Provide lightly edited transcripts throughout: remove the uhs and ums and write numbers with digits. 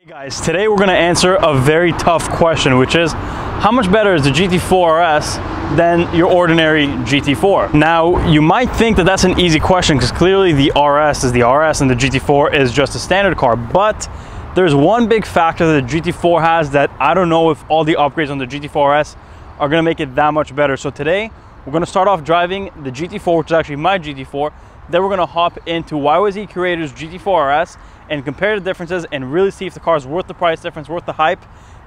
Hey guys, today we're going to answer a very tough question, which is how much better is the GT4 RS than your ordinary GT4? Now, you might think that that's an easy question because clearly the RS is the RS and the GT4 is just a standard car, but there's one big factor that the GT4 has that I don't know if all the upgrades on the GT4 RS are going to make it that much better. So today we're going to start off driving the GT4, which is actually my GT4. Then we're going to hop into YYZ Curator's GT4 RS and compare the differences and really see if the car is worth the price difference, worth the hype,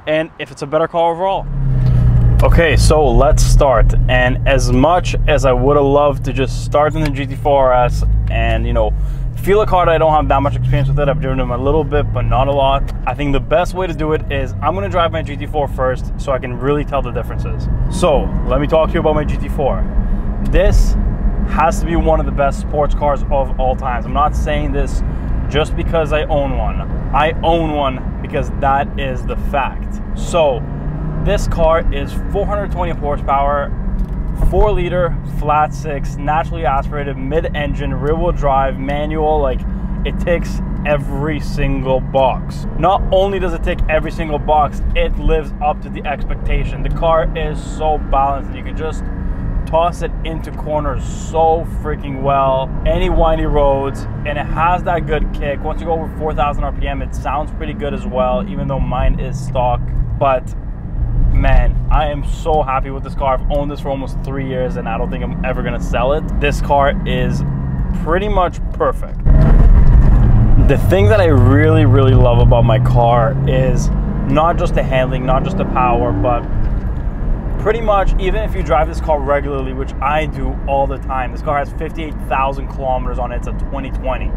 and if it's a better car overall. Okay, so let's start. And as much as I would have loved to just start in the GT4 RS and, you know, feel a car that I don't have that much experience with it, I've driven them a little bit, but not a lot. I think the best way to do it is I'm going to drive my GT4 first so I can really tell the differences. So let me talk to you about my GT4. This has to be one of the best sports cars of all times. I'm not saying this just because I own one. I own one because that is the fact. So this car is 420 horsepower, 4-liter, flat 6, naturally aspirated, mid-engine, rear-wheel drive, manual. Like, it ticks every single box. Not only does it tick every single box, it lives up to the expectation. The car is so balanced that you can just toss it into corners so freaking well, any windy roads, and it has that good kick. Once you go over 4,000 RPM, it sounds pretty good as well, even though mine is stock. But man, I am so happy with this car. I've owned this for almost 3 years and I don't think I'm ever gonna sell it. This car is pretty much perfect. The thing that I really love about my car is not just the handling, not just the power, but pretty much, even if you drive this car regularly, which I do all the time, this car has 58,000 kilometers on it. It's a 2020.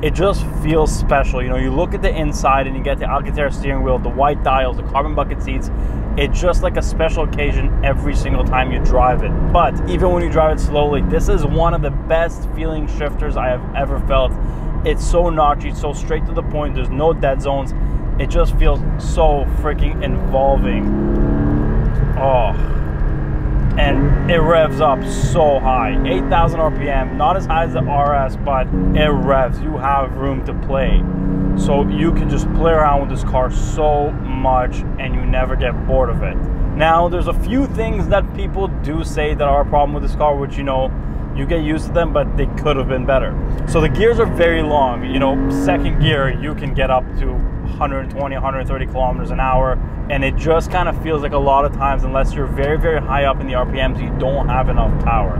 It just feels special. You know, you look at the inside and you get the Alcantara steering wheel, the white dials, the carbon bucket seats. It's just like a special occasion every single time you drive it. But even when you drive it slowly, this is one of the best feeling shifters I have ever felt. It's so notchy, so straight to the point. There's no dead zones. It just feels so freaking involving. Oh, and it revs up so high, 8,000 RPM, not as high as the RS, but it revs. You have room to play, so you can just play around with this car so much and you never get bored of it. Now, there's a few things that people do say that are a problem with this car, which, you know, you get used to them, but they could have been better. So the gears are very long. You know, second gear, you can get up to 120, 130 kilometers an hour, and it just kind of feels like a lot of times, unless you're very high up in the RPMs, you don't have enough power,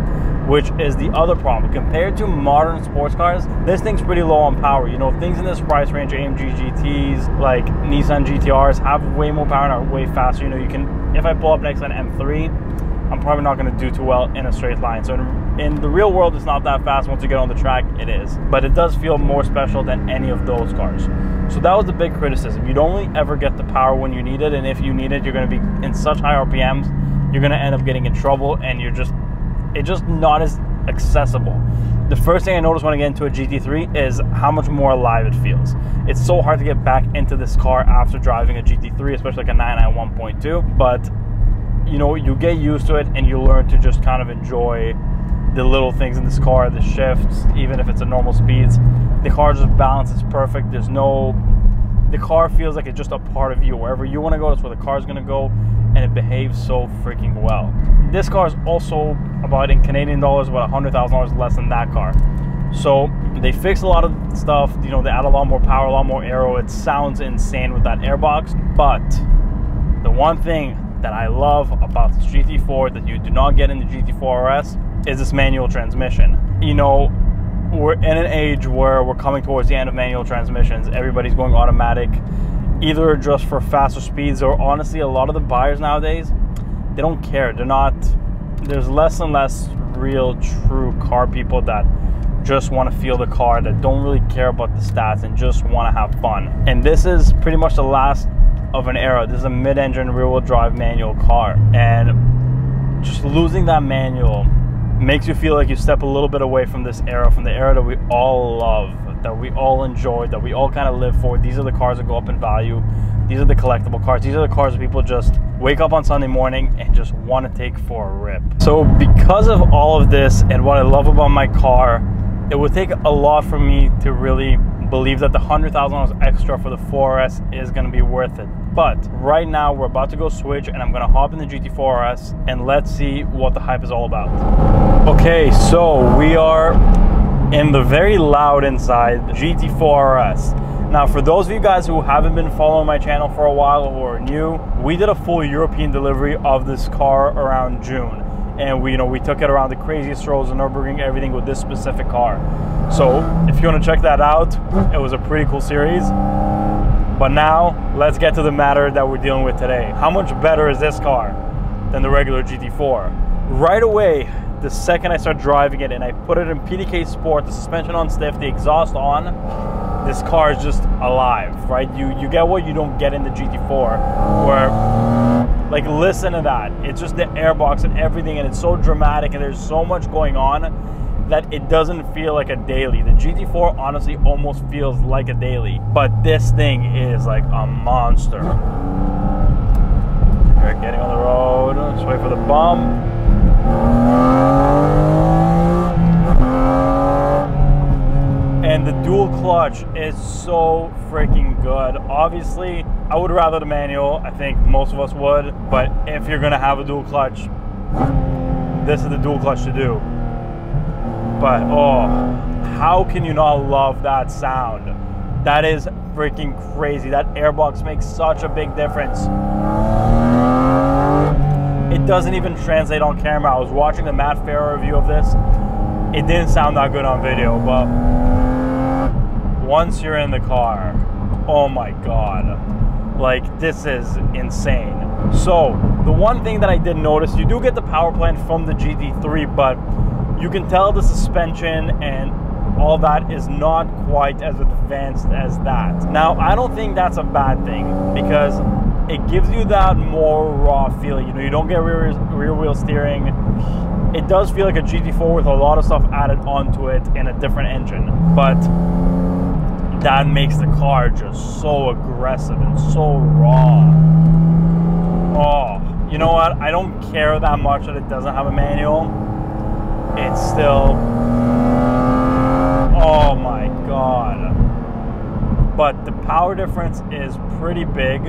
which is the other problem. Compared to modern sports cars, this thing's pretty low on power. You know, things in this price range, AMG GTs, like Nissan GTRs, have way more power and are way faster. You know, you can, if I pull up next to an M3, I'm probably not going to do too well in a straight line. So in the real world, it's not that fast. Once you get on the track, it is. But it does feel more special than any of those cars. So that was the big criticism. You don't really ever get the power when you need it. And if you need it, you're going to be in such high RPMs, you're going to end up getting in trouble. And it's just not as accessible. The first thing I noticed when I get into a GT3 is how much more alive it feels. It's so hard to get back into this car after driving a GT3, especially like a 991 1.2. But you know, you get used to it and you learn to just kind of enjoy the little things in this car, the shifts, even if it's at normal speeds. The car just balances perfect. The car feels like it's just a part of you. Wherever you want to go, that's where the car's going to go, and it behaves so freaking well. This car is also about, in Canadian dollars, about $100,000 less than that car. So they fixed a lot of stuff. You know, they add a lot more power, a lot more aero. It sounds insane with that airbox, but the one thing that I love about the GT4 that you do not get in the GT4 RS is this manual transmission. You know, we're in an age where we're coming towards the end of manual transmissions. Everybody's going automatic, either just for faster speeds, or honestly, a lot of the buyers nowadays, they don't care. There's less and less real true car people that just want to feel the car, that don't really care about the stats and just want to have fun. And this is pretty much the last of an era. This is a mid-engine rear-wheel drive manual car, and just losing that manual makes you feel like you step a little bit away from this era, from the era that we all love, that we all enjoy, that we all kind of live for. These are the cars that go up in value. These are the collectible cars. These are the cars that people just wake up on Sunday morning and just want to take for a rip. So because of all of this and what I love about my car, it would take a lot for me to really believe that the $100,000 extra for the 4RS is going to be worth it. But right now we're about to go switch and I'm going to hop in the GT4 RS and let's see what the hype is all about. Okay, so we are in the very loud inside GT4 RS. Now, for those of you guys who haven't been following my channel for a while or are new, we did a full European delivery of this car around June. And we took it around the craziest roads in Nürburgring, everything with this specific car. So if you want to check that out, it was a pretty cool series. But now let's get to the matter that we're dealing with today. How much better is this car than the regular GT4? Right away, the second I start driving it and I put it in PDK Sport, the suspension on stiff, the exhaust on, this car is just alive, right? You get what you don't get in the GT4, where, like, listen to that. It's just the airbox and everything, and it's so dramatic, and there's so much going on that it doesn't feel like a daily. The GT4 honestly almost feels like a daily, but this thing is like a monster. We're getting on the road. Let's wait for the bump. And the dual clutch is so freaking good. Obviously, I would rather the manual. I think most of us would. But if you're gonna have a dual clutch, this is the dual clutch to do. But oh, how can you not love that sound? That is freaking crazy. That airbox makes such a big difference. It doesn't even translate on camera. I was watching the Matt Farah review of this. It didn't sound that good on video, but once you're in the car, oh my God, like, this is insane. So the one thing that I did notice, you do get the power plant from the GT3, but you can tell the suspension and all that is not quite as advanced as that. Now, I don't think that's a bad thing because it gives you that more raw feeling. You don't get rear wheel steering. It does feel like a GT4 with a lot of stuff added onto it in a different engine, but that makes the car just so aggressive and so raw. Oh, you know what? I don't care that much that it doesn't have a manual. It's still, oh my God. But the power difference is pretty big.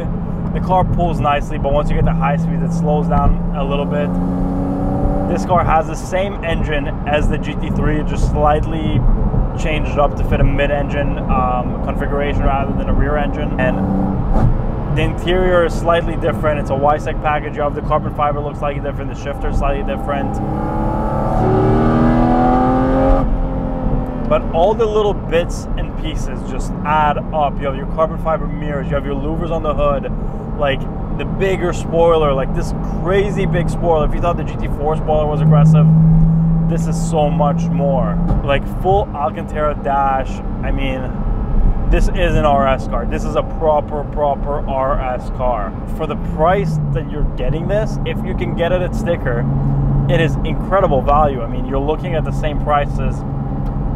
The car pulls nicely, but once you get to high speeds, it slows down a little bit. This car has the same engine as the GT3, just slightly changed it up to fit a mid-engine configuration rather than a rear engine. And the interior is slightly different. It's a YSEC package. You have the carbon fiber looks slightly different. The shifter is slightly different. But all the little bits and pieces just add up. You have your carbon fiber mirrors. You have your louvers on the hood. Like, the bigger spoiler, like this crazy big spoiler. If you thought the GT4 spoiler was aggressive, this is so much more. Like, full Alcantara dash. I mean, this is an RS car. This is a proper RS car. For the price that you're getting this, if you can get it at sticker, it is incredible value. I mean, you're looking at the same price as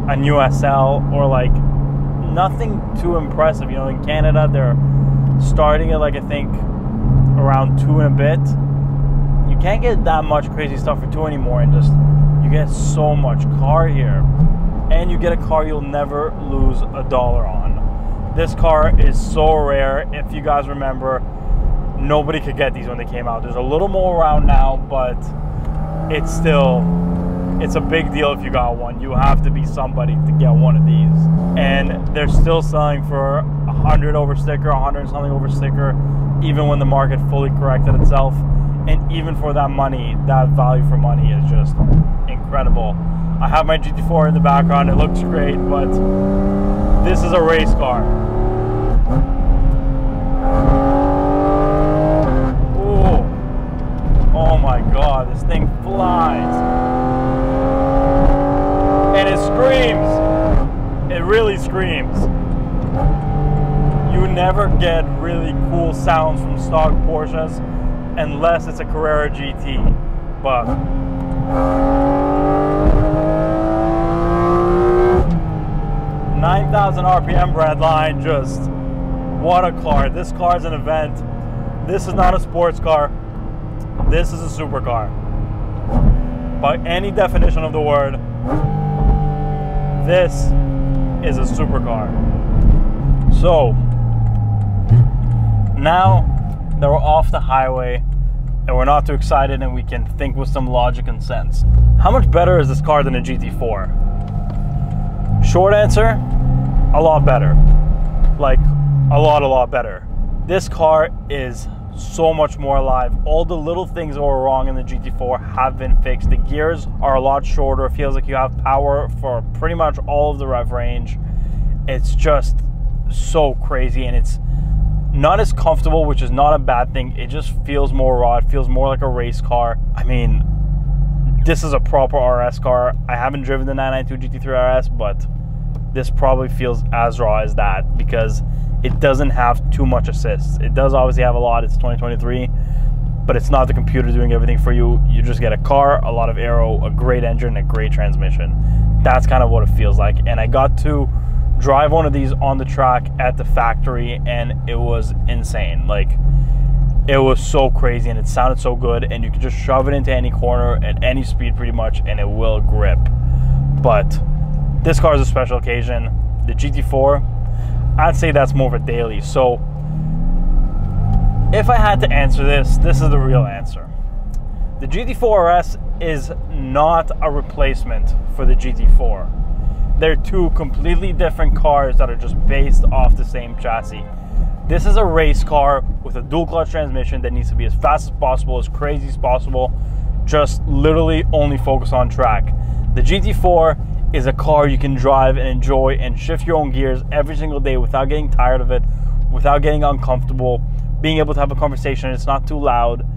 a new SL, or like nothing too impressive. You know, in Canada, they're starting at, like, I think around 2 and a bit. You can't get that much crazy stuff for 2 anymore, and just, you get so much car here. And you get a car you'll never lose $1 on. This car is so rare. If you guys remember, nobody could get these when they came out. There's a little more around now, but it's still, it's a big deal if you got one. You have to be somebody to get one of these. And they're still selling for 100 over sticker, 100 something over sticker, even when the market fully corrected itself. And even for that money, that value for money is just incredible. I have my GT4 in the background. It looks great, but this is a race car. Ooh. Oh my God, this thing flies. And it screams. It really screams. You never get really cool sounds from stock Porsches unless it's a Carrera GT. But 9,000 RPM breadline, just what a car. This car is an event. This is not a sports car. This is a supercar. By any definition of the word, this is a supercar. So now that we're off the highway and we're not too excited and we can think with some logic and sense, how much better is this car than a GT4? Short answer, a lot better. Like a lot better. This car is so much more alive. All the little things that were wrong in the GT4 have been fixed. The gears are a lot shorter. It feels like you have power for pretty much all of the rev range. It's just so crazy, and it's not as comfortable, which is not a bad thing. It just feels more raw. It feels more like a race car. I mean, this is a proper RS car. I haven't driven the 992 GT3 RS, but this probably feels as raw as that because it doesn't have too much assists. It does obviously have a lot. It's 2023, but it's not the computer doing everything for you. You just get a car, a lot of aero, a great engine, a great transmission. That's kind of what it feels like. And I got to drive one of these on the track at the factory, and it was insane. Like, it was so crazy, and it sounded so good, and you could just shove it into any corner at any speed pretty much, and it will grip. But this car is a special occasion. The GT4, I'd say that's more of a daily. So if I had to answer this, this is the real answer. The GT4 RS is not a replacement for the GT4. They're two completely different cars that are just based off the same chassis. This is a race car with a dual clutch transmission that needs to be as fast as possible, as crazy as possible, just literally only focus on track. The GT4 is a car you can drive and enjoy and shift your own gears every single day without getting tired of it, without getting uncomfortable, being able to have a conversation. It's not too loud.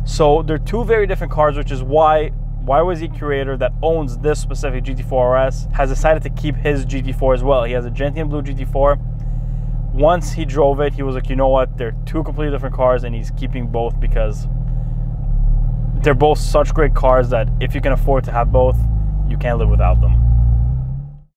So they're two very different cars, which is why YYZ Curator, that owns this specific GT4 RS, has decided to keep his GT4 as well. He has a gentian blue GT4. Once he drove it, he was like, you know what, they're two completely different cars, and he's keeping both because they're both such great cars that if you can afford to have both, you can't live without them.